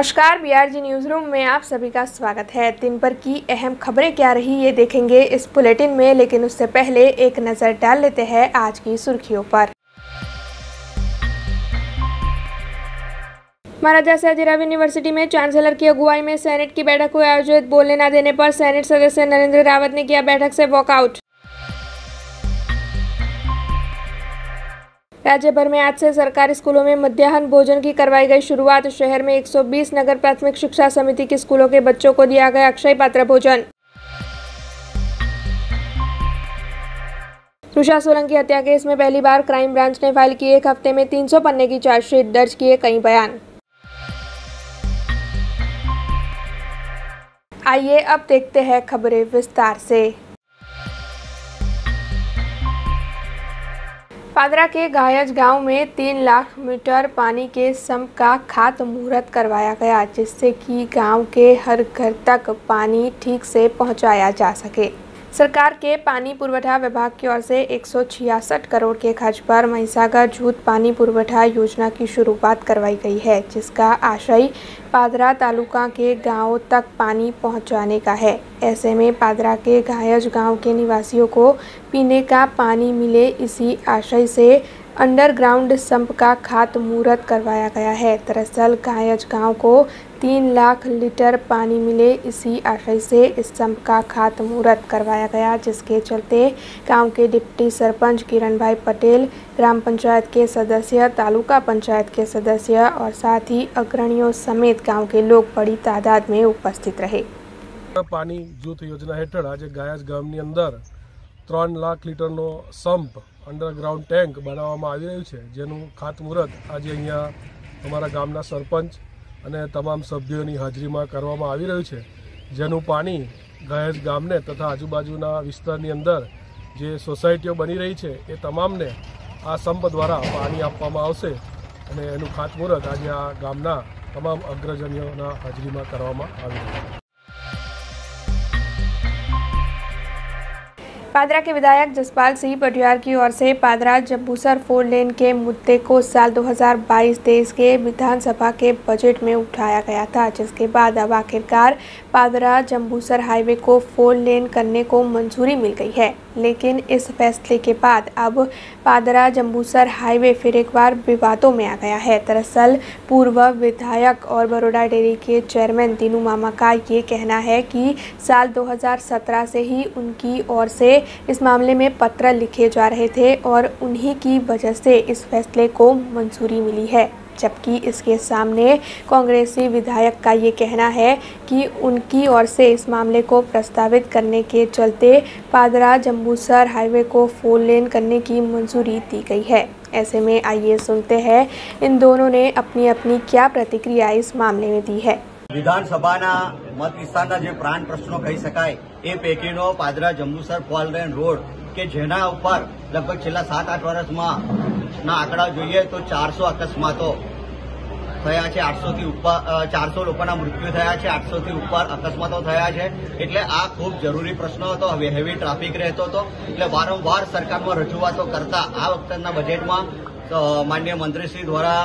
नमस्कार, BRG news room में आप सभी का स्वागत है। दिन भर की अहम खबरें क्या रही ये देखेंगे इस बुलेटिन में, लेकिन उससे पहले एक नजर डाल लेते हैं आज की सुर्खियों पर। महाराजा सयाजीराव यूनिवर्सिटी में चांसलर की अगुवाई में सेनेट की बैठक हुई आयोजित। बोलने न देने पर सेनेट सदस्य नरेंद्र रावत ने किया बैठक से वॉकआउट। राज्य भर में आज से सरकारी स्कूलों में मध्याह्न भोजन की करवाई गई शुरुआत। शहर में 120 नगर प्राथमिक शिक्षा समिति के स्कूलों के बच्चों को दिया गया अक्षय पात्र भोजन। रुषा सोलंकी हत्या केस में पहली बार क्राइम ब्रांच ने फाइल की 1 हफ्ते में 300 पन्ने की चार्जशीट, दर्ज किए कई बयान। आइए अब देखते हैं खबरें विस्तार से। पादरा के गायज गांव में 3 लाख मीटर पानी के सम्प का खातमुहूर्त करवाया गया, जिससे कि गांव के हर घर तक पानी ठीक से पहुंचाया जा सके। सरकार के पानी पुरवठा विभाग की ओर से 166 करोड़ के खर्च पर महिसागर जूथ पानी पुरवठा योजना की शुरुआत करवाई गई है, जिसका आशय पादरा तालुका के गांवों तक पानी पहुंचाने का है। ऐसे में पादरा के गायज गांव के निवासियों को पीने का पानी मिले, इसी आशय से अंडरग्राउंड सम्प का खातमुहूर्त करवाया गया है। दरअसल गायज गांव को 3 लाख लीटर पानी मिले, इसी आशय से इस सम्प का खातमुहूर्त करवाया गया, जिसके चलते गांव के डिप्टी सरपंच किरण भाई पटेल, ग्राम पंचायत के सदस्य, तालुका पंचायत के सदस्य और साथ ही अग्रणियों समेत गांव के लोग बड़ी तादाद में उपस्थित रहे। पानी जूथ योजना हेठळ आज गायज गामनी अंदर 3 लाख लीटरનો સંપ અંડરગ્રાઉન્ડ ટેન્ક બનાવવામાં આવી રહ્યું છે, જેનું ખાતમુહૂર્ત આજે અહીંયા અમારા ગામના સરપંચ અને તમામ સભ્યોની હાજરીમાં કરવામાં આવી રહ્યું છે, જેનું પાણી ગાયજ ગામને તથા આજુબાજુના વિસ્તારની અંદર જે સોસાયટીઓ બની રહી છે એ તમામને આ સંપ દ્વારા પાણી આપવામાં આવશે અને એનું ખાતમુહૂર્ત આજે આ ગામના તમામ અગ્રજનોના હાજરીમાં કરવામાં આવી રહ્યું છે। पादरा के विधायक जसपाल सिंह पटियार की ओर से पादरा जंबूसर 4 लेन के मुद्दे को साल 2022-23 के विधानसभा के बजट में उठाया गया था, जिसके बाद अब आखिरकार पादरा जंबूसर हाईवे को 4 लेन करने को मंजूरी मिल गई है। लेकिन इस फैसले के बाद अब पादरा जंबूसर हाईवे फिर एक बार विवादों में आ गया है। दरअसल पूर्व विधायक और बड़ौदा डेयरी के चेयरमैन दीनू मामा का ये कहना है कि साल 2017 से ही उनकी ओर से इस मामले में पत्र लिखे जा रहे थे और उन्हीं की वजह से इस फैसले को मंजूरी मिली है, जबकि इसके सामने कांग्रेसी विधायक का ये कहना है कि उनकी ओर से इस मामले को प्रस्तावित करने के चलते पादरा जंबूसर हाईवे को 4 लेन करने की मंजूरी दी गई है। ऐसे में आइए सुनते हैं इन दोनों ने अपनी अपनी क्या प्रतिक्रिया इस मामले में दी है। विधानसभा मत विस्तार जो प्राण प्रश्नों कही शकाय ए पैकीनो पादरा जंबूसर 4 लेन रोड के जेना ऊपर लगभग छेल्ला 7-8 वर्षમાં ના આંકડા જોઈએ તો 400 અકસ્માતો થયા છે, 800 થી ઉપર 400 લોકોના મૃત્યુ થયા છે, 800 થી ઉપર અકસ્માતો થયા છે। એટલે આ ખૂબ જરૂરી પ્રશ્ન હતો। હવે હેવી ટ્રાફિક રહેતો હતો, એટલે વારંવાર સરકારમાં રજૂઆતો કરતા આ વખતના બજેટમાં માનનીય મંત્રીશ્રી દ્વારા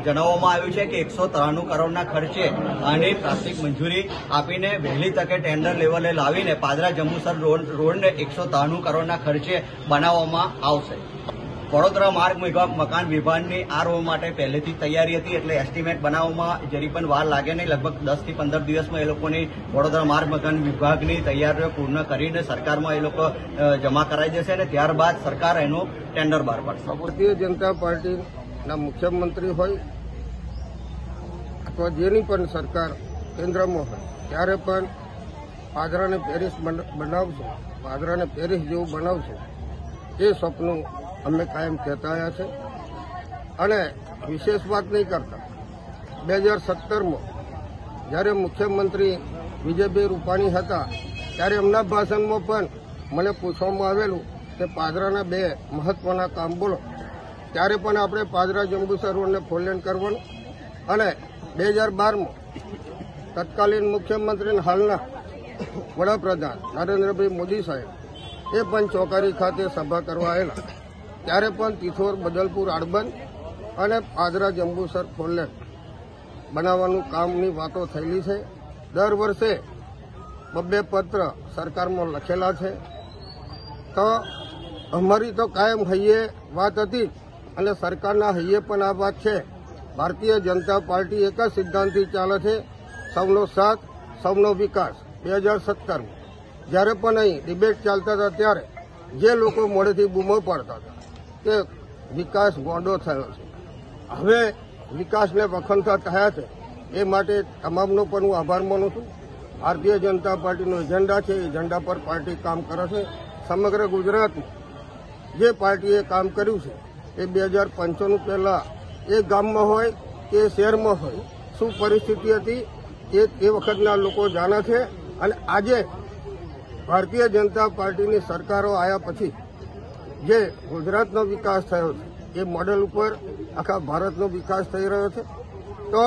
જણાવવામાં આવ્યું છે કે 193 કરોડના ખર્ચે આની પ્રાથમિક મંજૂરી આપીને વહેલી તકે ટેન્ડર લેવલે લાવીને પાદરા જંબુસર રોડને 193 કરોડના ખર્ચે બનાવવામાં આવશે। વડોદરા માર્ગ મકાન વિભાગની આ રોડ માટે પહેલેથી તૈયારી હતી, એટલે એસ્ટિમેટ બનાવવામાં જરી પણ વાર લાગે નહીં। લગભગ 10 થી 15 દિવસમાં એ લોકોની વડોદરા માર્ગ મકાન વિભાગની તૈયારીઓ પૂર્ણ કરીને સરકારમાં એ લોકો જમા કરાઈ દેશે અને ત્યારબાદ સરકાર એનું ટેન્ડર બહાર પાડશે। ભારતીય જનતા પાર્ટીના મુખ્યમંત્રી હોય અથવા જેની પણ સરકાર કેન્દ્રમાં હોય ત્યારે પણ પાદરાને પેરિસ બનાવશે, પાદરાને પેરિસ જેવું બનાવશે એ સપનું અમે કાયમ કહેતા આવ્યા છે। અને વિશેષ વાત નહીં કરતા 2017માં જ્યારે મુખ્યમંત્રી વિજયભાઈ રૂપાણી હતા ત્યારે એમના ભાષણમાં પણ મને પૂછવામાં આવેલું કે પાદરાના 2 મહત્વના કામ બોલો, ત્યારે પણ આપણે પાદરા જંબુસર રોડને 4 લેન કરવાનું અને 2012માં તત્કાલીન મુખ્યમંત્રી હાલના વડાપ્રધાન નરેન્દ્રભાઈ મોદી સાહેબ એ પણ ચોકારી ખાતે સભા કરવા આવેલા, ત્યારે પણ તિથોર બદલપુર આડબંધ અને પાદરા જંબુસર 4 લેન બનાવવાનું કામની વાતો થયેલી છે। દર વર્ષે 2 પત્ર સરકારમાં લખેલા છે। તો અમારી તો કાયમ હૈયે વાત હતી અને સરકારના હૈયે પણ આ વાત છે। ભારતીય જનતા પાર્ટી એક જ સિદ્ધાંતથી ચાલે છે, સૌનો સાથ સૌનો વિકાસ। 2017 જ્યારે પણ અહીં ડિબેટ ચાલતા હતા ત્યારે જે લોકો મોડેથી બૂમો પાડતા હતા કે વિકાસ ગોંડો થયો છે, હવે વિકાસને વખણતા થયા છે, એ માટે તમામનો પણ હું આભાર માનું છું। ભારતીય જનતા પાર્ટીનો એજન્ડા છે, એજન્ડા પર પાર્ટી કામ કરે છે। સમગ્ર ગુજરાતમાં જે પાર્ટીએ કામ કર્યું છે એ 2095 પહેલાં એ ગામમાં હોય કે શહેરમાં હોય શું પરિસ્થિતિ હતી એ વખતના લોકો જાણે છે। અને આજે ભારતીય जनता पार्टी सरकारों आया पछी जे गुजरातनो विकास थयो छे ए मॉडल पर आखा भारतनो विकास थई रह्यो छे। तो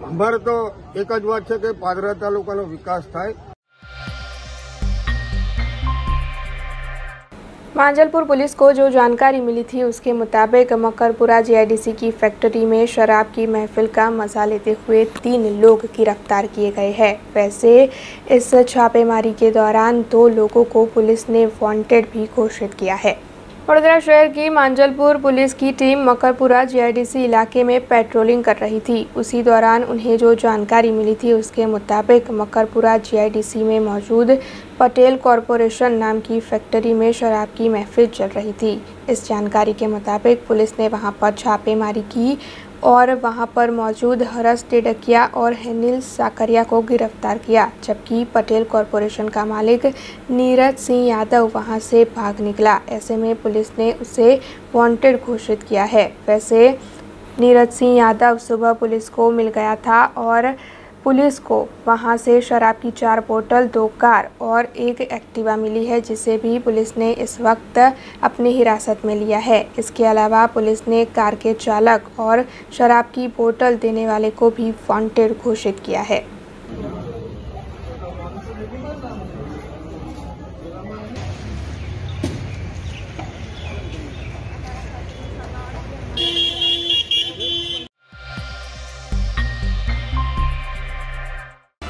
अमारे तो एक ज वात छे के पादरा तालुकानो विकास थाय। मांजलपुर पुलिस को जो जानकारी मिली थी उसके मुताबिक मकरपुरा जीआईडीसी की फैक्ट्री में शराब की महफिल का मजा लेते हुए 3 लोग गिरफ्तार किए गए हैं। वैसे इस छापेमारी के दौरान 2 लोगों को पुलिस ने वांटेड भी घोषित किया है। वडोदरा शहर की मांजलपुर पुलिस की टीम मकरपुरा जीआईडीसी इलाके में पेट्रोलिंग कर रही थी। उसी दौरान उन्हें जो जानकारी मिली थी उसके मुताबिक मकरपुरा जीआईडीसी में मौजूद पटेल कॉरपोरेशन नाम की फैक्ट्री में शराब की महफिल चल रही थी। इस जानकारी के मुताबिक पुलिस ने वहां पर छापेमारी की और वहां पर मौजूद हरस टेडकिया और हेनिल साकरिया को गिरफ्तार किया, जबकि पटेल कॉरपोरेशन का मालिक नीरज सिंह यादव वहां से भाग निकला। ऐसे में पुलिस ने उसे वांटेड घोषित किया है। वैसे नीरज सिंह यादव सुबह पुलिस को मिल गया था और पुलिस को वहां से शराब की 4 बोतल, 2 कार और 1 एक्टिवा मिली है, जिसे भी पुलिस ने इस वक्त अपनी हिरासत में लिया है। इसके अलावा पुलिस ने कार के चालक और शराब की बोतल देने वाले को भी वांटेड घोषित किया है।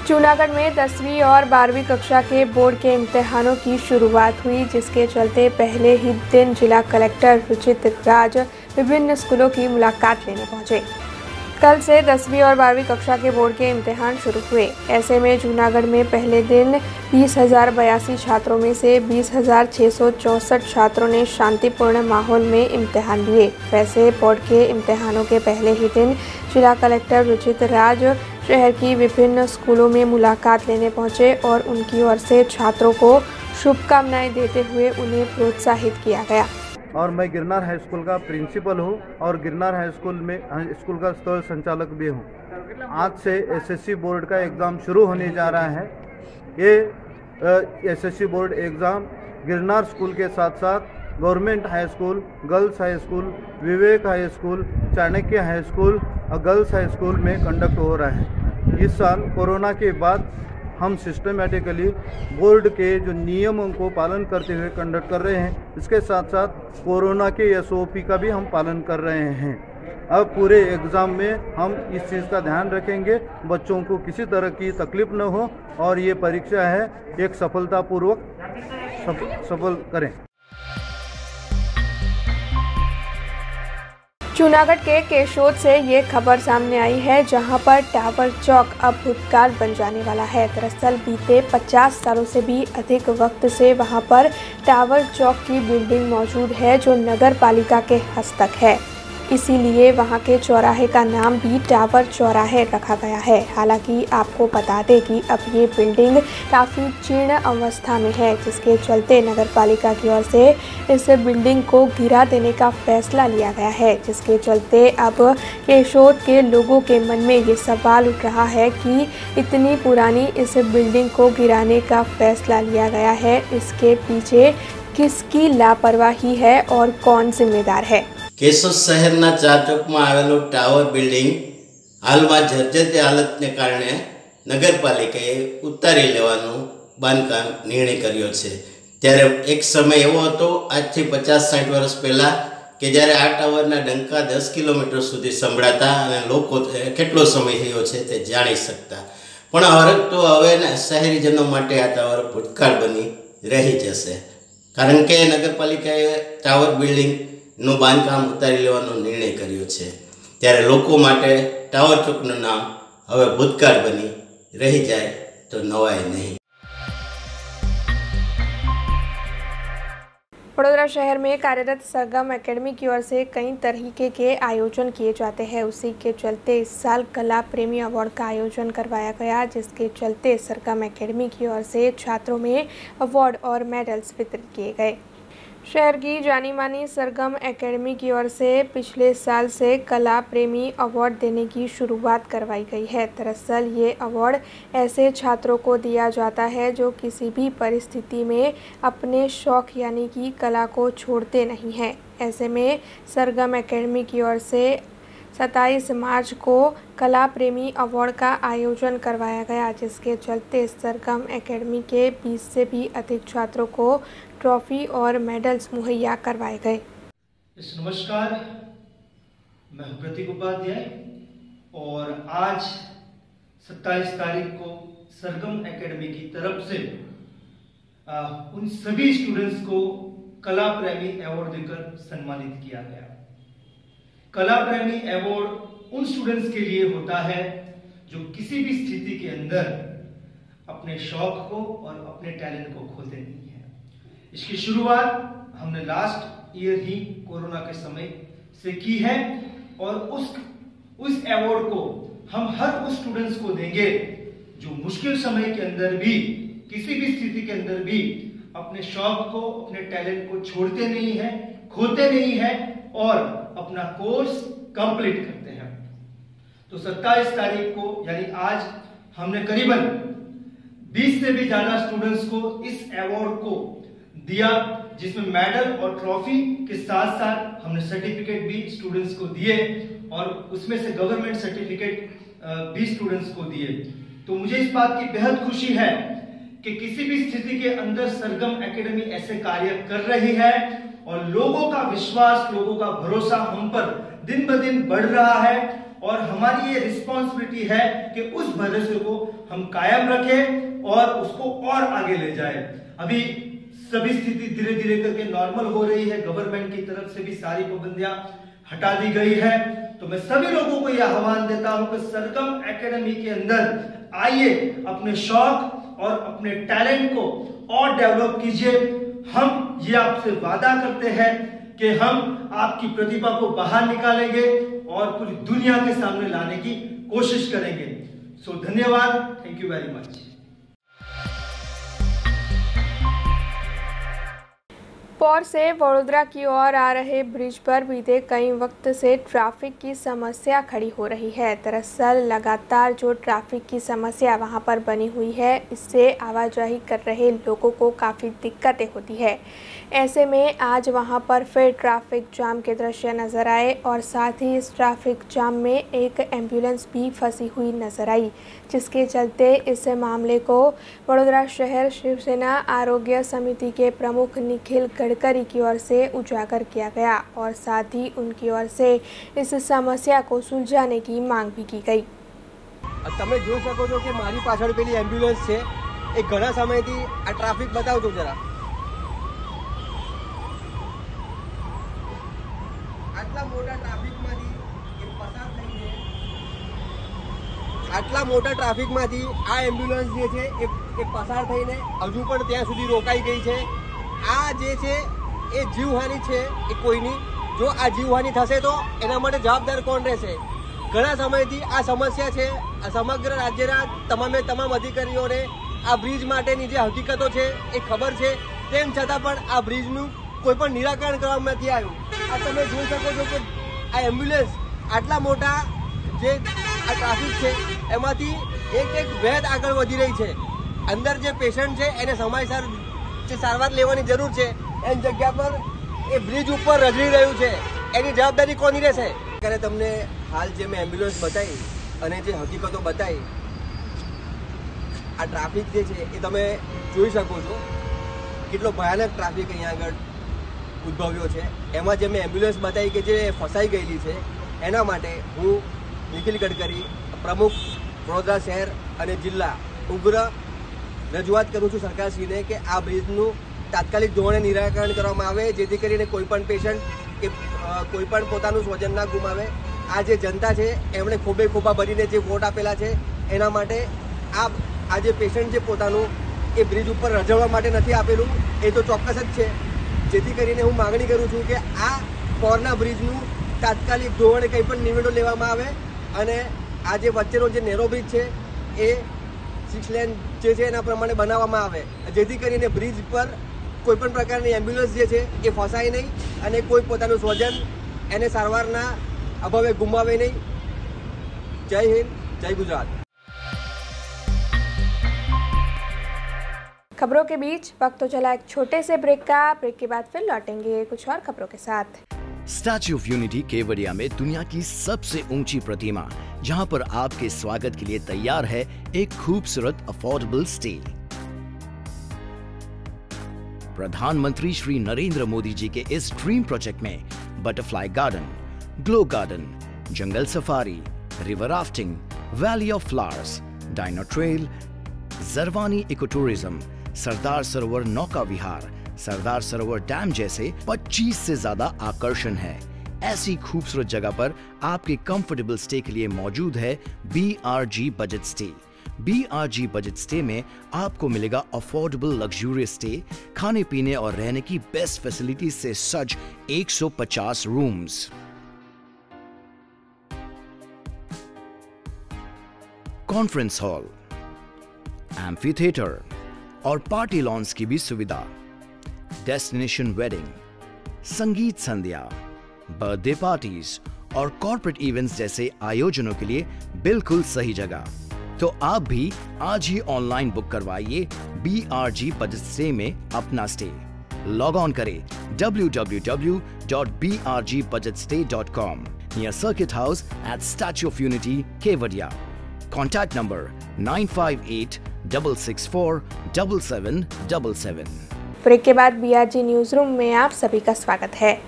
जूनागढ़ में 10वीं और 12वीं कक्षा के बोर्ड के इम्तिहानों की शुरुआत हुई, जिसके चलते पहले ही दिन जिला कलेक्टर रुचित राज विभिन्न स्कूलों की मुलाकात लेने पहुंचे। कल से 10वीं और 12वीं कक्षा के बोर्ड के इम्तिहान शुरू हुए। ऐसे में जूनागढ़ में पहले दिन 20,082 छात्रों में से 20,664 छात्रों ने शांतिपूर्ण माहौल में इम्तिहान दिए। वैसे बोर्ड के इम्तिहानों के पहले ही दिन जिला कलेक्टर रुचित राज शहर की विभिन्न स्कूलों में मुलाकात लेने पहुंचे और उनकी ओर से छात्रों को शुभकामनाएं देते हुए उन्हें प्रोत्साहित किया गया। और मैं गिरनार हाई स्कूल का प्रिंसिपल हूं और गिरनार हाई स्कूल में स्कूल का स्थल संचालक भी हूं। आज से एसएससी बोर्ड का एग्ज़ाम शुरू होने जा रहा है। ये SSC board exam Girnar school के साथ साथ government high school, girls high school, Vivek high school, Chanakya high school और गर्ल्स हाई स्कूल में कंडक्ट हो रहा है। इस साल कोरोना के बाद हम सिस्टमेटिकली बोर्ड के जो नियमों को पालन करते हुए कंडक्ट कर रहे हैं। इसके साथ साथ कोरोना के एसओपी का भी हम पालन कर रहे हैं। अब पूरे एग्ज़ाम में हम इस चीज़ का ध्यान रखेंगे, बच्चों को किसी तरह की तकलीफ न हो और ये परीक्षा है एक सफलतापूर्वक सफल करें। जूनागढ़ के केशोद से ये खबर सामने आई है, जहां पर टावर चौक अब भूतकाल बन जाने वाला है। दरअसल बीते 50 सालों से भी अधिक वक्त से वहां पर टावर चौक की बिल्डिंग मौजूद है, जो नगर पालिका के हस्तक है। इसीलिए वहां के चौराहे का नाम भी टावर चौराहे रखा गया है। हालांकि आपको बता दें कि अब ये बिल्डिंग काफ़ी जीर्ण अवस्था में है, जिसके चलते नगर पालिका की ओर से इस बिल्डिंग को गिरा देने का फैसला लिया गया है। जिसके चलते अब केशोद के लोगों के मन में ये सवाल उठ रहा है कि इतनी पुरानी इस बिल्डिंग को गिराने का फैसला लिया गया है, इसके पीछे किसकी लापरवाही है और कौन जिम्मेदार है। केशोद शहरना 4 चौक में आवेलो टावर बिल्डिंग हाल में जर्जरित हालत ने कारण नगरपालिकाए उतारी लेवानो बांधकाम निर्णय कर्यो छे। त्यारे एक समय एवो हतो, आज थी 50-60 वर्ष पहला કે જ્યારે આ ટાવરના ડંકા 10 કિલોમીટર સુધી સંભળાતા અને લોકો કેટલો સમય થયો છે તે જાણી શકતા. પણ હવે શહેરીજનો માટે આ ટાવર ભૂતકાળ બની રહી જશે, કારણ કે નગરપાલિકાએ ટાવર બિલ્ડિંગનું બાંધકામ ઉતારી લેવાનો નિર્ણય કર્યો છે. ત્યારે લોકો માટે ટાવર ચોકનું નામ હવે ભૂતકાળ બની रही जाए तो नवाई नहीं। वडोदरा शहर में कार्यरत सरगम एकेडमी की ओर से कई तरीके के आयोजन किए जाते हैं। उसी के चलते इस साल कला प्रेमी अवार्ड का आयोजन करवाया गया, जिसके चलते सरगम एकेडमी की ओर से छात्रों में अवार्ड और मेडल्स वितरित किए गए। शहर की जानी मानी सरगम एकेडमी की ओर से पिछले साल से कला प्रेमी अवार्ड देने की शुरुआत करवाई गई है। दरअसल ये अवार्ड ऐसे छात्रों को दिया जाता है जो किसी भी परिस्थिति में अपने शौक यानी कि कला को छोड़ते नहीं हैं। ऐसे में सरगम एकेडमी की ओर से 27 मार्च को कला प्रेमी अवार्ड का आयोजन करवाया गया, जिसके चलते सरगम एकेडमी के 20 से भी अधिक छात्रों को ट्रॉफी और मेडल्स मुहैया करवाए गए। नमस्कार, मैं हूं प्रतीक उपाध्याय और आज 27 तारीख को सरगम एकेडमी की तरफ से उन सभी स्टूडेंट्स को कला प्रेमी अवार्ड देकर सम्मानित किया गया। कला प्रेमी अवार्ड उन स्टूडेंट्स के लिए होता है जो किसी भी स्थिति के अंदर अपने शौक को और अपने टैलेंट को खोते नहीं है। इसकी शुरुआत हमने लास्ट ईयर ही कोरोना के समय से की है और उस अवार्ड को हम हर उस स्टूडेंट्स को देंगे जो मुश्किल समय के अंदर भी, किसी भी स्थिति के अंदर भी अपने शौक को, अपने टैलेंट को छोड़ते नहीं है, खोते नहीं है और अपना कोर्स कंप्लीट करते हैं। तो 27 तारीख को यानी आज हमने करीबन 20 से भी ज्यादा स्टूडेंट्स को इस अवार्ड को दिया, जिसमें मेडल और ट्रॉफी के साथ साथ हमने सर्टिफिकेट भी स्टूडेंट्स को दिए और उसमें से गवर्नमेंट सर्टिफिकेट भी स्टूडेंट्स को दिए। तो मुझे इस बात की बेहद खुशी है कि किसी भी स्थिति के अंदर सरगम एकेडमी ऐसे कार्य कर रही है और लोगों का विश्वास, लोगों का भरोसा हम पर दिन ब दिन बढ़ रहा है और हमारी ये रिस्पॉन्सिबिलिटी है कि उस भरोसे को हम कायम रखें और उसको और आगे ले जाए। अभी सभी स्थिति धीरे धीरे करके नॉर्मल हो रही है, गवर्नमेंट की तरफ से भी सारी पाबंदियां हटा दी गई है। तो मैं सभी लोगों को यह आह्वान देता हूं कि सरगम एकेडमी के अंदर आइए, अपने शौक और अपने टैलेंट को और डेवलप कीजिए। हम ये आपसे वादा करते हैं कि हम आपकी प्रतिभा को बाहर निकालेंगे और पूरी दुनिया के सामने लाने की कोशिश करेंगे। सो धन्यवाद, थैंक यू वेरी मच। पौर से वडोदरा की ओर आ रहे ब्रिज पर बीते कई वक्त से ट्रैफिक की समस्या खड़ी हो रही है। दरअसल लगातार जो ट्रैफिक की समस्या वहां पर बनी हुई है, इससे आवाजाही कर रहे लोगों को काफ़ी दिक्कतें होती है। ऐसे में आज वहां पर फिर ट्रैफिक जाम के दृश्य नज़र आए और साथ ही इस ट्रैफिक जाम में एक एम्बुलेंस भी फंसी हुई नज़र आई, जिसके चलते इस मामले को वडोदरा शहर शिवसेना आरोग्य समिति के प्रमुख निखिल गडकरी की ओर से उजागर किया गया और साथ ही उनकी ओर से इस समस्या को सुलझाने की मांग भी की गई। તમે જોઈ શકો છો કે મારી પાછળ પેલી એમ્બ્યુલન્સ છે એ ઘણા સમયથી આ ટ્રાફિક બતાવજો જરા। આટલા મોટા ટ્રાફિકમાંથી એ પસાર થઈને આટલા મોટા ટ્રાફિકમાંથી આ એમ્બ્યુલન્સ જે છે એ પસાર થઈને હજુ પણ ત્યાં સુધી રોકાઈ ગઈ છે। આ જે છે એ જીવહાનિ છે એ કોઈની, જો આ જીવહાનિ થશે તો એના માટે જવાબદાર કોણ રહેશે? ઘણા સમયથી આ સમસ્યા છે, આ સમગ્ર રાજ્યના તમામે તમામ અધિકારીઓને આ બ્રિજ માટેની જે હકીકતો છે એ ખબર છે, તેમ છતાં પણ આ બ્રિજનું કોઈ પણ નિરાકરણ કરવામાં નથી આવ્યું। આ તમે જોઈ શકો છો કે આ એમ્બ્યુલન્સ આટલા મોટા જે આ ટ્રાફિક છે એમાંથી એક વેદ આગળ વધી રહી છે। અંદર જે પેશન્ટ છે એને સમયસર જે સારવાર લેવાની જરૂર છે એની જગ્યા પર એ બ્રિજ ઉપર રગડી રહ્યું છે, એની જવાબદારી કોની રહેશે? ત્યારે તમને હાલ જે મેં એમ્બ્યુલન્સ બતાવી અને જે હકીકતો બતાવી, આ ટ્રાફિક જે છે એ તમે જોઈ શકો છો કેટલો ભયાનક ટ્રાફિક અહીંયા આગળ ઉદ્ભવ્યો છે। એમાં જે મેં એમ્બ્યુલન્સ બતાવી કે જે ફસાઈ ગયેલી છે, એના માટે હું નિખિલ ગડકરી, પ્રમુખ વડોદરા શહેર અને જિલ્લા, ઉગ્ર રજૂઆત કરું છું સરકારશ્રીને કે આ બ્રિજનું તાત્કાલિક ધોરણે નિરાકરણ કરવામાં આવે, જેથી કરીને કોઈપણ પેશન્ટ કે કોઈપણ પોતાનું સ્વજન ના ગુમાવે। આ જે જનતા છે એમણે ખોબે ખોબા ભરીને જે વોટ આપેલા છે, એના માટે આ જે પેશન્ટ જે પોતાનું એ બ્રિજ ઉપર રજળવા માટે નથી આપેલું, એ તો ચોક્કસ જ છે। જેથી કરીને હું માગણી કરું છું કે આ કોરના બ્રિજનું તાત્કાલિક ધોરણે કંઈ પણ નિર્ણય લેવામાં આવે અને આ જે વચ્ચેનો જે નેરો બ્રિજ છે એ 6 લેન જે છે એના પ્રમાણે બનાવવામાં આવે, જેથી કરીને બ્રિજ પર કોઈપણ પ્રકારની એમ્બ્યુલન્સ જે છે એ ફસાય નહીં અને કોઈ પોતાનું સ્વજન એને સારવારના અભાવે ગુમાવે નહીં। જય હિન્દ, જય ગુજરાત। खबरों के बीच वक्त तो चला एक छोटे से ब्रेक का। ब्रेक के बाद फिर लौटेंगे कुछ और खबरों के साथ। स्टैच्यू ऑफ यूनिटी केवड़िया में दुनिया की सबसे ऊंची प्रतिमा, जहां पर आपके स्वागत के लिए तैयार है एक खूबसूरत अफोर्डेबल स्टे। प्रधानमंत्री श्री नरेंद्र मोदी जी के इस ड्रीम प्रोजेक्ट में butterfly garden, glow garden, jungle safari, river rafting, valley of flowers, dino trail, Jharwani eco tourism, Sardar Sarovar Nauka Vihar, Sardar Sarovar dam जैसे 25 से ज्यादा आकर्षण है। ऐसी खूबसूरत जगह पर आपके कंफर्टेबल स्टे के लिए मौजूद है BRG budget stay. BRG budget stay में आपको मिलेगा अफोर्डेबल लग्जूरियस स्टे, खाने पीने और रहने की बेस्ट फैसिलिटी से सज 150 rooms, conference hall, amphi theatre और पार्टी लॉन्स की भी सुविधा, डेस्टिनेशन वेडिंग, संगीत संध्या, बर्थडे पार्टीज और कॉर्पोरेट इवेंट्स जैसे आयोजनों के लिए बिल्कुल सही जगह। तो आप भी आज ही ऑनलाइन बुक करवाइए BRG बजट स्टे में अपना स्टे। लॉग ऑन करें www.brgbudgetstay.com near circuit house at Statue of Unity Kevadia. Contact number 9584647777। Break के बाद BRG न्यूज रूम में आप सभी का स्वागत है।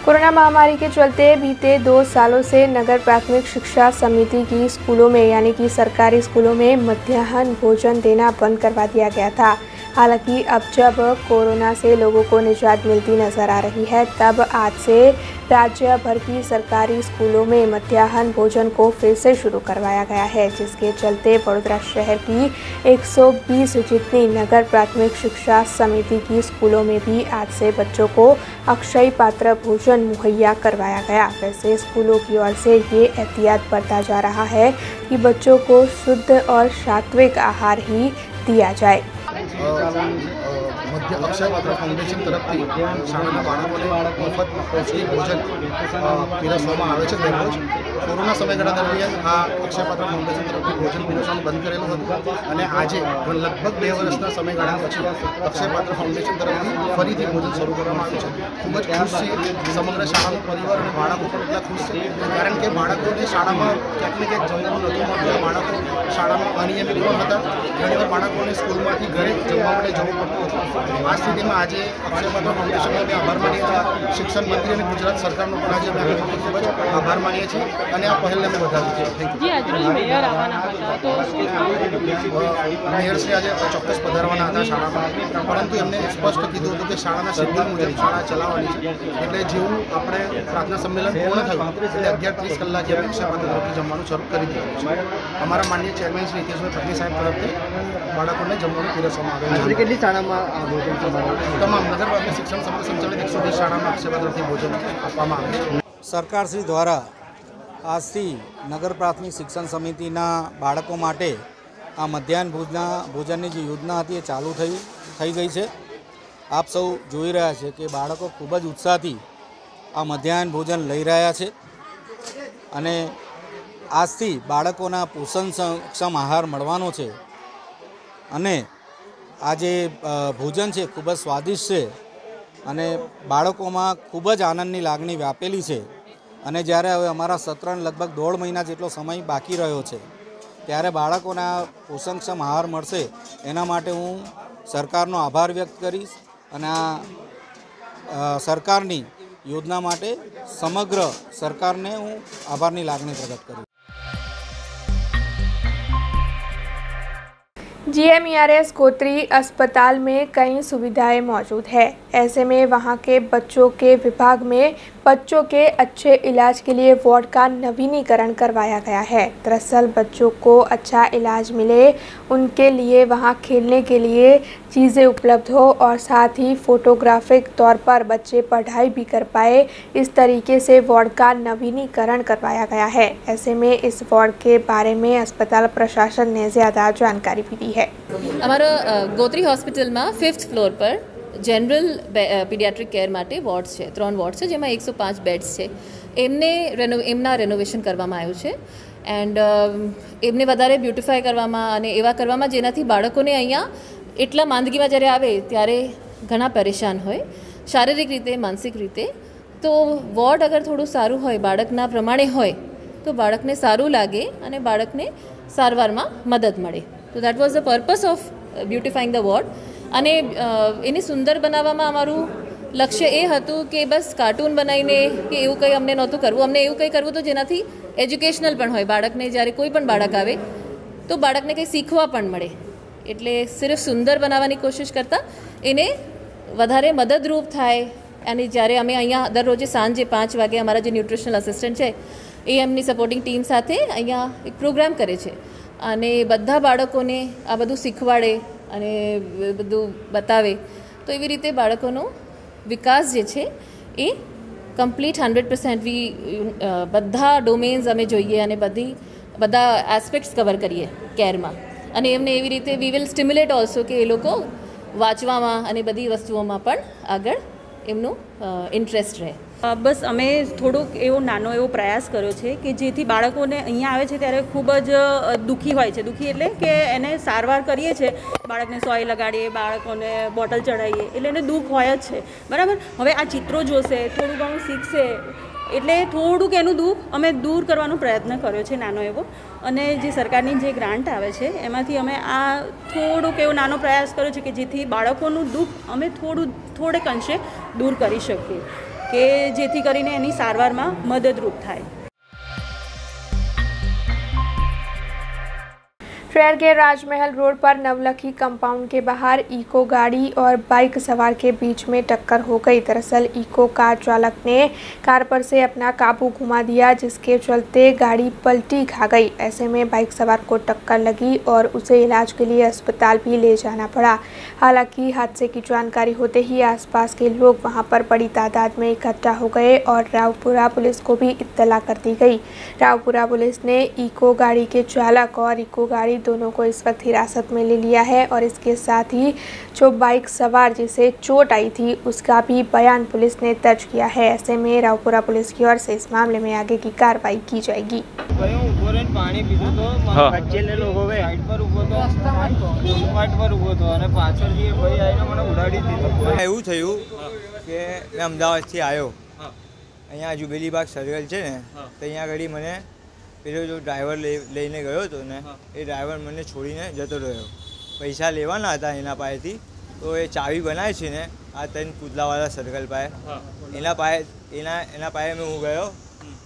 कोरोना महामारी के चलते बीते 2 सालों से नगर प्राथमिक शिक्षा समिति की स्कूलों में यानी कि सरकारी स्कूलों में मध्याह्न भोजन देना बंद करवा दिया गया था। हालांकि अब जब कोरोना से लोगों को निजात मिलती नजर आ रही है, तब आज से राज्य भर की सरकारी स्कूलों में मध्याह्न भोजन को फिर से शुरू करवाया गया है, जिसके चलते वडोदरा शहर की 120 जितनी नगर प्राथमिक शिक्षा समिति की स्कूलों में भी आज से बच्चों को अक्षय पात्र भोजन मुहैया करवाया गया। वैसे स्कूलों की ओर से ये एहतियात बरता जा रहा है कि बच्चों को शुद्ध और सात्विक आहार ही दिया जाए। मध्य अक्षय पात्र फाउंडेशन तरफથી શાળાના બાળકોને મફત પૌષ્ટિક ભોજન પીરસવામાં આવે છે દરરોજ। કોરોના સમયગાળા દરમિયાન આ અક્ષય પાત્ર ફાઉન્ડેશન તરફથી ભોજન પીરસવાનું બંધ કરેલું હતું અને આજે લગભગ 2 વર્ષના સમયગાળા પછી અક્ષય પાત્ર ફાઉન્ડેશન તરફથી ફરીથી ભોજન શરૂ કરવામાં આવ્યું છે। ખૂબ જ ખુશ છે સમગ્ર શાળાનો પરિવાર અને બાળકો પણ એટલા ખુશ છે, કારણ કે બાળકોને શાળામાં ક્યાંક ને ક્યાંક જમવાનું નહોતું મળતું। બાળકો શાળામાં અનિયમિત પણ હતા, ઘણીવાર બાળકોને સ્કૂલમાંથી ઘરે જમવા માટે જવું પડતું હતું। આ સ્થિતિમાં આજે અક્ષય પાત્ર ફાઉન્ડેશનનો અમે આભાર માનીએ છીએ, શિક્ષણ મંત્રી અને ગુજરાત સરકારનો પણ આજે અમે ખૂબ જ આભાર માનીએ છીએ અને આ પહેલને અમે વધાવીએ છીએ। જી આજરોજ મેયર આવવાના હતા, તો મેયર શ્રી આજે ચોક્કસ પધારવાના હતા શાળામાં, પરંતુ એમને સ્પષ્ટ કીધું હતું કે શાળાના શેડ્યુલ મુજબ શાળા ચલાવવાની છે, એટલે જેવું આપણે પ્રાર્થના સંમેલન પૂર્ણ થયું એટલે 11:30 કલાકે અમે અક્ષય પાત્ર તરફથી જમવાનું શરૂ કરી દીધું છે। અમારા માનનીય ચેરમેન શ્રી હિતેશભાઈ પટની સાહેબ તરફથી બાળકોને જમવાનું પીરસવામાં આવે છે। કેટલી શાળામાં આ ભોજન તમામ નગર પ્રાથમિક શિક્ષણ સમિતિ સંચાલિત 120 શાળામાં અક્ષય પાત્રથી ભોજન આપવામાં આવે છે। સરકારશ્રી દ્વારા આજથી નગર પ્રાથમિક શિક્ષણ સમિતિના બાળકો માટે આ મધ્યાહન ભોજનની જે યોજના હતી એ ચાલુ થઈ ગઈ છે। આપ સૌ જોઈ રહ્યા છે કે બાળકો ખૂબ જ ઉત્સાહથી આ મધ્યાહન ભોજન લઈ રહ્યા છે અને આજથી બાળકોના પોષણક્ષમ આહાર મળવાનો છે અને આ જે ભોજન છે ખૂબ જ સ્વાદિષ્ટ છે અને બાળકોમાં ખૂબ જ આનંદની લાગણી વ્યાપેલી છે। અને જ્યારે હવે અમારા સત્રને લગભગ 1.5 મહિના જેટલો સમય બાકી રહ્યો છે, ત્યારે બાળકોને આ પોષણક્ષમ આહાર મળશે એના માટે હું સરકારનો આભાર વ્યક્ત કરીશ અને આ સરકારની યોજના માટે સમગ્ર સરकारने હું આભારની લાગણી પ્રગટ કરું। GMERS गोत्री अस्पताल में कई सुविधाएं मौजूद है। ऐसे में वहां के बच्चों के विभाग में बच्चों के अच्छे इलाज के लिए वार्ड का नवीनीकरण करवाया गया है। दरअसल बच्चों को अच्छा इलाज मिले, उनके लिए वहां खेलने के लिए चीज़ें उपलब्ध हो और साथ ही फोटोग्राफिक तौर पर बच्चे पढ़ाई भी कर पाए, इस तरीके से वार्ड का नवीनीकरण करवाया गया है। ऐसे में इस वार्ड के बारे में अस्पताल प्रशासन ने ज़्यादा जानकारी भी दी है। हमारा गोत्री हॉस्पिटल में 5th फ्लोर पर जनरल पीडियाट्रिक केयर माटे वॉर्ड्स है, 3 वॉर्ड्स है जेमां 105 बेड्स है। एमना रेनोवेशन करवामां आव्युं छे एंड एमने वधारे ब्यूटिफाई करवामां अने एवा करवामां जेनाथी बाळकोने अहींया एटला मांदगीमां ज्यारे आवे त्यारे घणा परेशान होय, शारीरिक रीते मानसिक रीते। तो वॉर्ड अगर थोड़ुं सारूं होय, बाळकना प्रमाणे होय तो बाळकने सारूं लागे अने बाळकने सारवारमां मदद मळे। तो that was the purpose of beautifying the ward. અને એને સુંદર બનાવવામાં અમારું લક્ષ્ય એ હતું કે બસ કાર્ટૂન બનાવીને કે એવું કંઈ અમને નહોતું કરવું, અમને એવું કંઈ કરવું તો જેનાથી એજ્યુકેશનલ પણ હોય, બાળકને જ્યારે કોઈ પણ બાળક આવે તો બાળકને કંઈ શીખવા પણ મળે। એટલે સિર્ફ સુંદર બનાવવાની કોશિશ કરતાં એને વધારે મદદરૂપ થાય। અને જ્યારે અમે અહીંયા દરરોજે સાંજે 5 વાગે અમારા જે ન્યુટ્રિશનલ અસિસ્ટન્ટ છે એ એમની સપોર્ટિંગ ટીમ સાથે અહીંયા એક પ્રોગ્રામ કરે છે અને બધા બાળકોને આ બધું શીખવાડે અને બધું બતાવે। તો એવી રીતે બાળકોનો વિકાસ જે છે એ કમ્પ્લીટ 100% બધા ડોમેન્સ અમે જોઈએ અને બધા એસ્પેક્ટ્સ કવર કરીએ કેરમાં। અને એમને એવી રીતે વી વિલ સ્ટિમ્યુલેટ ઓલ્સો કે એ લોકો વાંચવામાં અને બધી વસ્તુઓમાં પણ આગળ એમનું ઇન્ટરેસ્ટ રહે। બસ અમે થોડોક એવો નાનો એવો પ્રયાસ કર્યો છે કે જેથી બાળકોને અહીંયા આવે છે ત્યારે ખૂબ જ દુઃખી હોય છે। દુઃખી એટલે કે એને સારવાર કરીએ છીએ, બાળકને સોય લગાડીએ, બાળકોને બોટલ ચડાવીએ એટલે એને દુઃખ હોય જ છે, બરાબર। હવે આ ચિત્રો જોશે, થોડું ઘણું શીખશે એટલે થોડુંક એનું દુઃખ અમે દૂર કરવાનો પ્રયત્ન કર્યો છે નાનો એવો। અને જે સરકારની જે ગ્રાન્ટ આવે છે એમાંથી અમે આ થોડોક એવો નાનો પ્રયાસ કર્યો છે કે જેથી બાળકોનું દુઃખ અમે થોડેક અંશે દૂર કરી શકીએ કે જેથી કરીને એની સારવારમાં મદદરૂપ થાય। शहर के राजमहल रोड पर नवलखी कंपाउंड के बाहर इको गाड़ी और बाइक सवार के बीच में टक्कर हो गई। दरअसल इको कार चालक ने कार पर से अपना काबू घुमा दिया, जिसके चलते गाड़ी पलटी खा गई। ऐसे में बाइक सवार को टक्कर लगी और उसे इलाज के लिए अस्पताल भी ले जाना पड़ा। हालांकि हादसे की जानकारी होते ही आसपास के लोग वहां पर बड़ी तादाद में इकट्ठा हो गए और रावपुरा पुलिस को भी इत्तला कर दी गई। रावपुरा पुलिस ने इको गाड़ी के चालक और इको गाड़ी दोनों को इस वक्त हिरासत में ले लिया है और इसके साथ ही जो बाइक सवार जिसे चोट आई थी उसका भी बयान पुलिस ने दर्ज किया है। ऐसे में रावपुरा पुलिस की ओर से इस मामले में आगे की कार्रवाई की जाएगी। पानी पीधो तो बच्चे लोग साइड पर उभो तो फूटपाथ पर उभो तो અને પાછળથી ભાઈ આવીને મને ઉડાડી દીધો। એવું થયું કે મેં અમદાવાદથી આવ્યો, અહીંયા જુબેલીબાગ સર્કલ છે ને તો અહીંયા આગળ મને પેલો જો ડ્રાઈવર લઈને ગયો હતો ને એ ડ્રાઈવર મને છોડીને જતો રહ્યો। પૈસા લેવાના હતા એના પાસેથી, તો એ ચાવી બનાવે છે ને આ 3 કુદલાવાળા સર્કલ પાસે એના પાસે હું ગયો।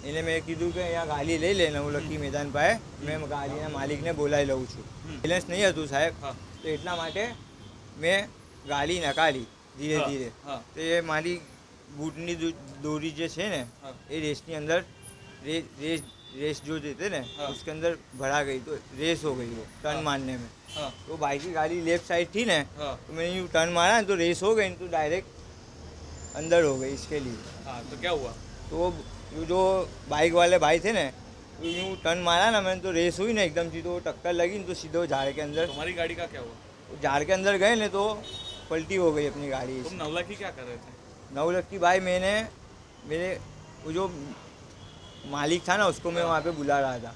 એને મેં કીધું કે અહીંયા ગાડી લઈ લે, નવલખી મેદાન પાસે મેં ગાડીના માલિકને બોલાવી લઉં છું। બેલેન્સ નહીં હતું સાહેબ, તો એટલા માટે મેં ગાડી નકારી ધીરે ધીરે। તો એ મારી બૂટની દોરી જે છે ને એ રેસની અંદર रेस जो देते ना उसके अंदर भरा गई, तो रेस हो गई वो टर्न मारने में। तो बाइक की गाड़ी लेफ्ट साइड थी ना, तो मैंने यूँ टर्न मारा तो रेस हो गई, तो डायरेक्ट अंदर हो गई इसके लिए। तो क्या हुआ? तो जो बाइक वाले भाई थे ना, तो यूँ टर्न मारा ना मैंने, तो रेस हुई ना एकदम से, तो टक्कर लगी तो सीधे झाड़ के अंदर। तुम्हारी गाड़ी का क्या हुआ? झाड़ के अंदर गए ना तो पलटी हो गई अपनी गाड़ी। तुम नवलखी क्या कर रहे थे? नवलखी भाई मेरे वो जो मालिक था ना उसको मैं वहाँ पे बुला रहा था।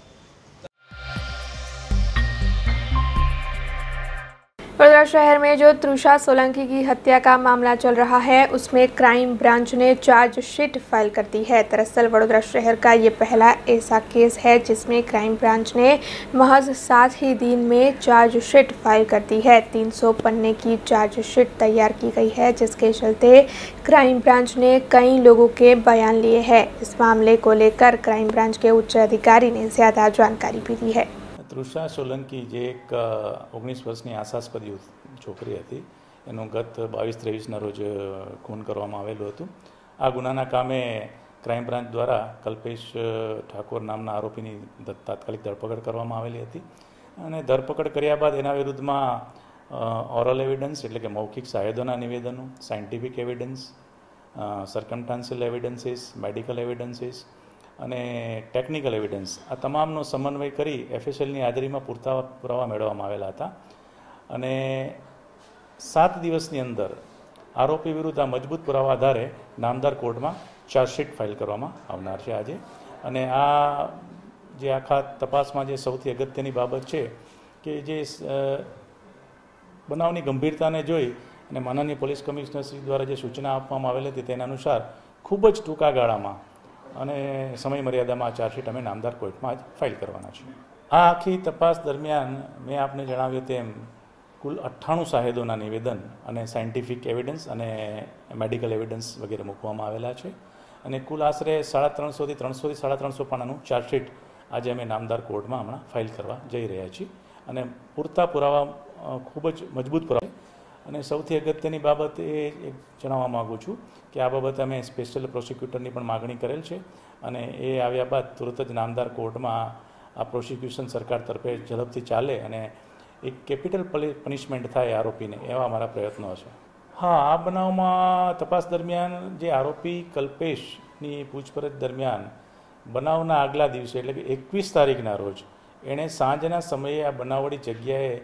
वडोदरा शहर में जो तृषा सोलंकी की हत्या का मामला चल रहा है, उसमें क्राइम ब्रांच ने चार्जशीट फाइल कर दी है। दरअसल वडोदरा शहर का ये पहला ऐसा केस है जिसमें क्राइम ब्रांच ने महज 7 ही दिन में चार्जशीट फाइल कर दी है। 300 पन्ने की चार्जशीट तैयार की गई है, जिसके चलते क्राइम ब्रांच ने कई लोगों के बयान लिए हैं। इस मामले को लेकर क्राइम ब्रांच के उच्च अधिकारी ने ज़्यादा जानकारी भी दी है। તૃષા સોલંકી જે એક 19 વર્ષની આશાસ્પદ છોકરી હતી, એનું ગત 22-23ના રોજ ખૂન કરવામાં આવેલું હતું। આ ગુનાના કામે ક્રાઇમ બ્રાન્ચ દ્વારા કલ્પેશ ઠાકોર નામના આરોપીની તાત્કાલિક ધરપકડ કરવામાં આવેલી હતી અને ધરપકડ કર્યા બાદ એના વિરુદ્ધમાં ઓરલ એવિડન્સ એટલે કે મૌખિક સાહેદોના નિવેદનો, scientific evidence, circumstantial evidences, medical evidences અને ટેકનિકલ એવિડન્સ આ તમામનો સમન્વય કરી એફએસએલની હાજરીમાં પૂરતા પુરાવા મેળવવામાં આવેલા હતા અને 7 દિવસની અંદર આરોપી વિરુદ્ધ આ મજબૂત પુરાવા આધારે નામદાર કોર્ટમાં ચાર્જશીટ ફાઇલ કરવામાં આવનાર છે આજે। અને આ જે આખા તપાસમાં જે સૌથી અગત્યની બાબત છે કે જે બનાવની ગંભીરતાને જોઈ અને માનનીય પોલીસ કમિશનરશ્રી દ્વારા જે સૂચના આપવામાં આવેલી હતી તેના અનુસાર ખૂબ જ ટૂંકા ગાળામાં અને સમય મર્યાદામાં ચાર્જશીટ અમે નામદાર કોર્ટમાં જ ફાઇલ કરવાના છીએ। આ આખી તપાસ દરમિયાન મેં આપને જણાવ્યું તેમ કુલ 98 સાહેદોના નિવેદન અને સાયન્ટિફિક એવિડન્સ અને મેડિકલ એવિડન્સ વગેરે મૂકવામાં આવેલા છે અને કુલ આશરે 350 થી 350 પાનાનું ચાર્જશીટ આજે અમે નામદાર કોર્ટમાં હમણાં ફાઇલ કરવા જઈ રહ્યા છીએ અને પૂરતા પુરાવા ખૂબ જ મજબૂત પુરાવા અને સૌથી અગત્યની બાબત એ જણાવવા માગું છું કે આ બાબતે અમે સ્પેશિયલ પ્રોસિક્યુટરની પણ માગણી કરેલ છે અને એ આવ્યા બાદ તુરત જ નામદાર કોર્ટમાં આ પ્રોસિક્યુશન સરકાર તરફે ઝડપથી ચાલે અને એક કેપિટલ પનિશમેન્ટ થાય આરોપીને, એવા અમારા પ્રયત્નો હશે। હા, આ બનાવમાં તપાસ દરમિયાન જે આરોપી કલ્પેશની પૂછપરછ દરમિયાન બનાવના આગલા દિવસે એટલે કે 21 તારીખના રોજ એણે સાંજના સમયે આ બનાવવાળી જગ્યાએ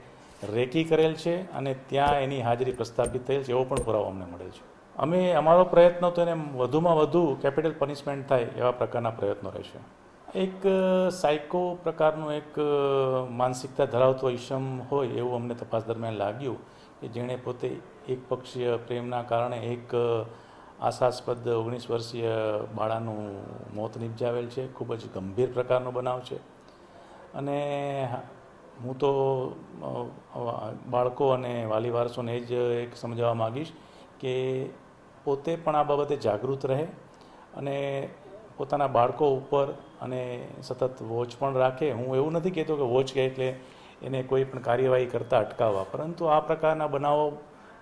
રેકી કરેલ છે અને ત્યાં એની હાજરી પ્રસ્થાપિત થયેલ છે એવો પણ પુરાવો અમને મળેલ છે। અમે અમારો પ્રયત્ન તો એને વધુમાં વધુ કેપિટલ પનિશમેન્ટ થાય એવા પ્રકારના પ્રયત્નો રહેશે। એક સાયકો પ્રકારનું એક માનસિકતા ધરાવતો ઈસમ હોય એવું અમને તપાસ દરમિયાન લાગ્યું કે જેણે પોતે એક પક્ષીય પ્રેમના કારણે એક આશાસ્પદ 19 વર્ષીય બાળાનું મોત નિપજાવેલ છે। ખૂબ જ ગંભીર પ્રકારનો બનાવ છે અને હું તો બાળકો અને વાલી વારસોને જ એક સમજાવવા માગીશ કે પોતે પણ આ બાબતે જાગૃત રહે અને પોતાના બાળકો ઉપર અને સતત વોચ પણ રાખે। હું એવું નથી કહેતો કે વોચ કહે એટલે એને કોઈ પણ કાર્યવાહી કરતાં અટકાવવા, પરંતુ આ પ્રકારના બનાવો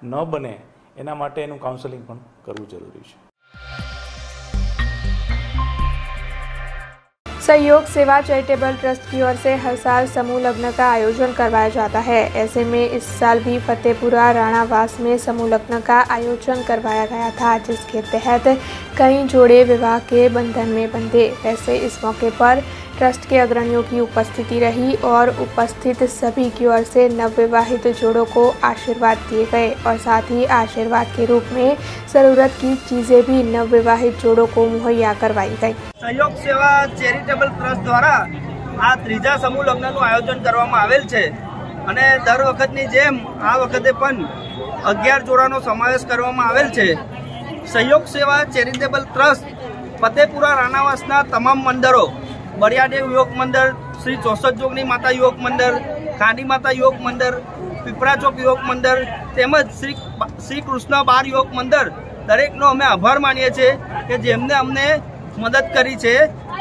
ન બને એના માટે એનું કાઉન્સેલિંગ પણ કરવું જરૂરી છે। सहयोग सेवा चैरिटेबल ट्रस्ट की ओर से हर साल समूह लग्न का आयोजन करवाया जाता है। ऐसे में इस साल भी फतेहपुरा राणावास में समूह लग्न का आयोजन करवाया गया था, जिसके तहत कई जोड़े विवाह के बंधन में बंधे। वैसे इस मौके पर ट्रस्ट के अग्रणियों की उपस्थिति रही और उपस्थित सभी की ओर से नवविवाहित जोड़ों को आशीर्वाद दिए गए और साथ ही आशीर्वाद के रूप में ज़रूरत की चीज़ें भी नवविवाहित जोड़ों को मुहैया करवाई गई। सहयोग सेवा चेरिटेबल ट्रस्ट द्वारा आ त्रीजा समूह लग्नનું આયોજન કરવામાં આવેલ છે અને દર વખતની જેમ આ વખતે પણ 11 જોડાનો સમાવેશ કરવામાં આવેલ છે। सहयोग सेवा चेरिटेबल ट्रस्ट फतेहपुरा राणावासના તમામ મંદિરો, બળિયાદેવ યોગ મંદિર, શ્રી 64 જોગણી માતા યોગ મંદિર, કાંડી માતા યોગ મંદિર, પીપળા ચોક યોગ મંદિર તેમજ શ્રી કૃષ્ણ બાર યોગ મંદિર દરેકનો અમે આભાર માનીએ છીએ કે જેમને અમને મદદ કરી છે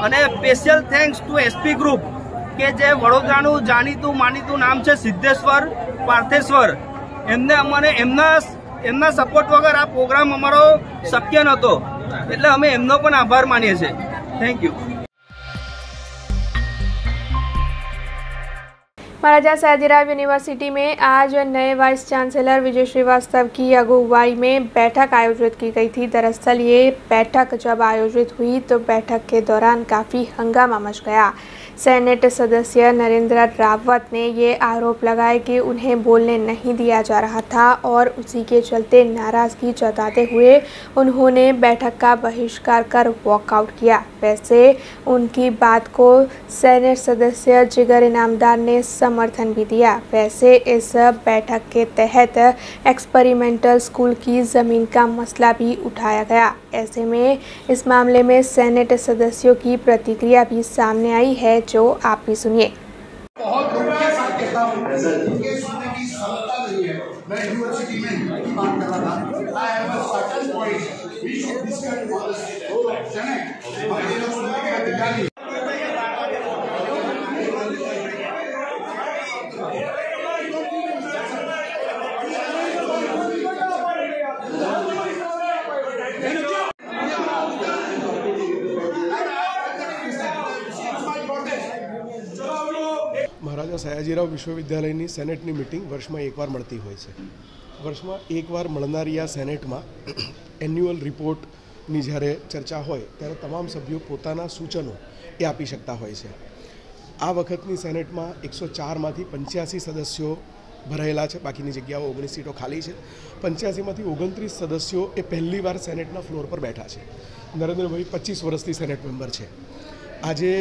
અને special thanks to SP group કે જે વડોદરાનું જાણીતું માનીતું નામ છે સિદ્ધેશ્વર પાર્થેશ્વર, એમને અમને એમના સપોર્ટ વગર આ પ્રોગ્રામ અમારો શક્ય નહોતો, એટલે અમે એમનો પણ આભાર માનીએ છીએ। Thank you. Maharaja Sayajirao university में आज नए वाइस चांसलर विजय श्रीवास्तव की अगुवाई में बैठक आयोजित की गई थी। दरअसल ये बैठक जब आयोजित हुई तो बैठक के दौरान काफ़ी हंगामा मच गया। सेनेट सदस्य नरेंद्र रावत ने ये आरोप लगाए कि उन्हें बोलने नहीं दिया जा रहा था और उसी के चलते नाराज़गी जताते हुए उन्होंने बैठक का बहिष्कार कर वॉकआउट किया। वैसे उनकी बात को सेनेट सदस्य जिगर इनामदार ने समर्थन भी दिया। वैसे इस बैठक के तहत एक्सपेरिमेंटल स्कूल की ज़मीन का मसला भी उठाया गया। ऐसे में इस मामले में सेनेट सदस्यों की प्रतिक्रिया भी सामने आई है, जो आप भी सुनिए। बहुत के साथ कहता हूँ उनके सुनने की क्षमता नहीं है। मैं यूनिवर्सिटी में हिंदी बात कर रहा था। I have a certain point we should discuss policy senate और ये लोग सुनने के अधिकारी મહારાજા સયાજીરાવ વિશ્વવિદ્યાલયની સેનેટની મિટિંગ વર્ષમાં એકવાર મળતી હોય છે. વર્ષમાં એકવાર મળનારી આ સેનેટમાં એન્યુઅલ રિપોર્ટની જ્યારે ચર્ચા હોય ત્યારે તમામ સભ્યો પોતાના સૂચનો એ આપી શકતા હોય છે. આ વખતની સેનેટમાં 104માંથી 85 સદસ્યો ભરાયેલા છે. બાકીની જગ્યાઓ 19 સીટો ખાલી છે. 85માંથી 29 સદસ્યો એ પહેલીવાર સેનેટના ફ્લોર પર બેઠા છે. નરેન્દ્રભાઈ 25 વર્ષથી સેનેટ મેમ્બર છે. આજે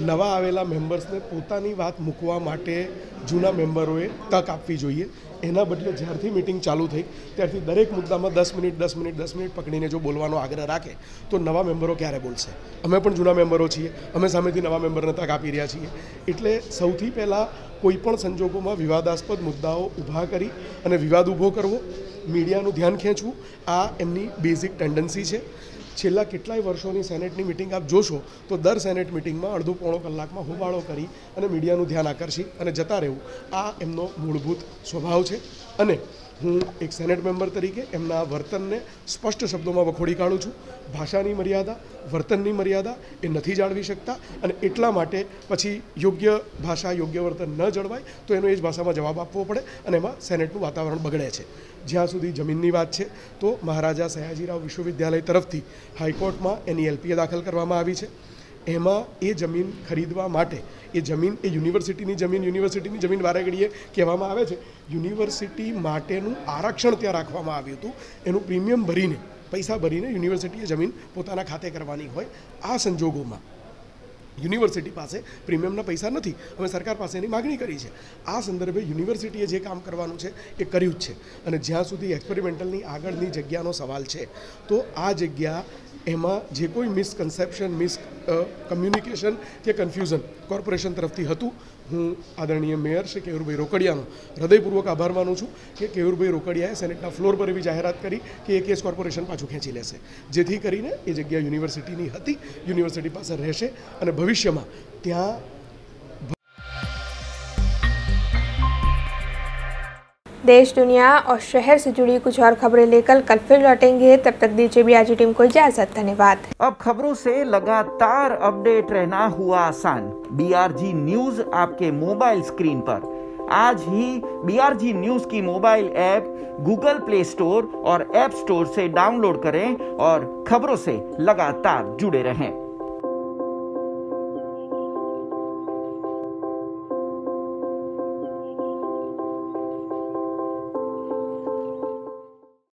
નવા આવેલા મેમ્બર્સને પોતાની વાત મૂકવા માટે જૂના મેમ્બરોએ તક આપવી જોઈએ. એના બદલે જ્યારથી મિટિંગ ચાલુ થઈ ત્યારથી દરેક મુદ્દામાં 10 મિનિટ પકડીને જો બોલવાનો આગ્રહ રાખે તો નવા મેમ્બરો ક્યારે બોલશે? અમે પણ જૂના મેમ્બરો છીએ, અમે સામેથી નવા મેમ્બરને તક આપી રહ્યા છીએ. એટલે સૌથી પહેલાં કોઈપણ સંજોગોમાં વિવાદાસ્પદ મુદ્દાઓ ઊભા કરી અને વિવાદ ઊભો કરવો, મીડિયાનું ધ્યાન ખેંચવું, આ એમની બેઝિક ટેન્ડન્સી છે. છેલ્લા કેટલાય વર્ષોની સેનેટની મિટિંગ આપ જોશો તો દર સેનેટ મિટિંગમાં અડધો પોણો કલાકમાં હોબાળો કરી અને મીડિયાનું ધ્યાન આકર્ષી અને જતા રહેવું, આ એમનો મૂળભૂત સ્વભાવ છે. અને હું એક સેનેટ મેમ્બર તરીકે એમના વર્તનને સ્પષ્ટ શબ્દોમાં વખોડી કાઢું છું. ભાષાની મર્યાદા, વર્તનની મર્યાદા એ નથી જાળવી શકતા અને એટલા માટે પછી યોગ્ય ભાષા, યોગ્ય વર્તન ન જળવાય તો એનો એ જ ભાષામાં જવાબ આપવો પડે અને એમાં સેનેટનું વાતાવરણ બગડે છે. જ્યાં સુધી જમીનની વાત છે તો મહારાજા સયાજીરાવ વિશ્વવિદ્યાલય તરફથી હાઈકોર્ટમાં એની એલપીએ દાખલ કરવામાં આવી છે. એમાં એ જમીન ખરીદવા માટે એ જમીન એ યુનિવર્સિટીની જમીન વારે ઘડીએ કહેવામાં આવે છે. યુનિવર્સિટી માટેનું આરક્ષણ ત્યાં રાખવામાં આવ્યું હતું. એનું પ્રીમિયમ ભરીને, પૈસા ભરીને યુનિવર્સિટીએ જમીન પોતાના ખાતે કરવાની હોય. આ સંજોગોમાં યુનિવર્સિટી પાસે પ્રીમિયમના પૈસા નથી. અમે સરકાર પાસે એની માગણી કરી છે. આ સંદર્ભે યુનિવર્સિટીએ જે કામ કરવાનું છે એ કર્યું જ છે. અને જ્યાં સુધી એક્સપેરિમેન્ટલની આગળની જગ્યાનો સવાલ છે તો આ જગ્યા એમાં જે કોઈ મિસકન્સેપ્શન, કમ્યુનિકેશન કે કન્ફ્યુઝન કોર્પોરેશન તરફથી હતું. હું આદરણીય મેયર શ્રી કેયુરભાઈ રોકડિયાનો હૃદયપૂર્વક આભાર માનું છું કે કેયુરભાઈ રોકડિયાએ સેનેટના ફ્લોર પર એવી જાહેરાત કરી કે એ કેસ કોર્પોરેશન પાછું ખેંચી લેશે, જેથી કરીને એ જગ્યા યુનિવર્સિટીની હતી, યુનિવર્સિટી પાસે રહેશે અને ભવિષ્યમાં ત્યાં देश, दुनिया और शहर से जुड़ी कुछ और खबरें लेकर कल फिर लौटेंगे। तब तक दीजिए BRG टीम को इजाजत। धन्यवाद। अब खबरों से लगातार अपडेट रहना हुआ आसान। BRG न्यूज आपके मोबाइल स्क्रीन पर आज ही BRG न्यूज की mobile app Google play store और ऐप स्टोर से डाउनलोड करें और खबरों से लगातार जुड़े रहें।